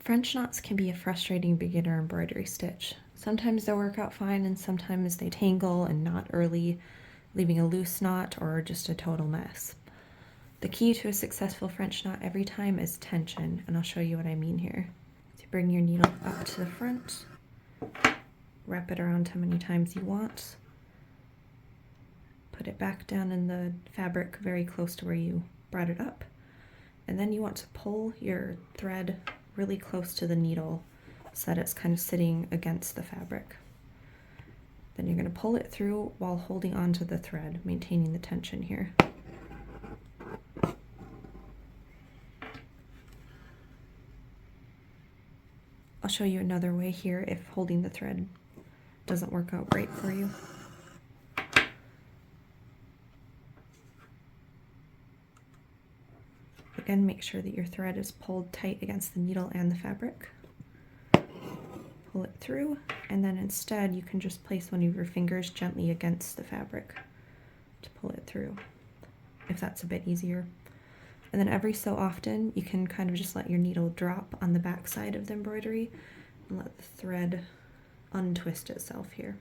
French knots can be a frustrating beginner embroidery stitch. Sometimes they work out fine and sometimes they tangle and knot early, leaving a loose knot or just a total mess. The key to a successful French knot every time is tension, and I'll show you what I mean here. So you bring your needle up to the front, wrap it around how many times you want, put it back down in the fabric very close to where you brought it up, and then you want to pull your thread really close to the needle so that it's kind of sitting against the fabric. Then you're going to pull it through while holding onto the thread, maintaining the tension here. I'll show you another way here if holding the thread doesn't work out great for you. Again, make sure that your thread is pulled tight against the needle and the fabric. Pull it through, and then instead you can just place one of your fingers gently against the fabric to pull it through, if that's a bit easier. And then every so often you can kind of just let your needle drop on the back side of the embroidery and let the thread untwist itself here.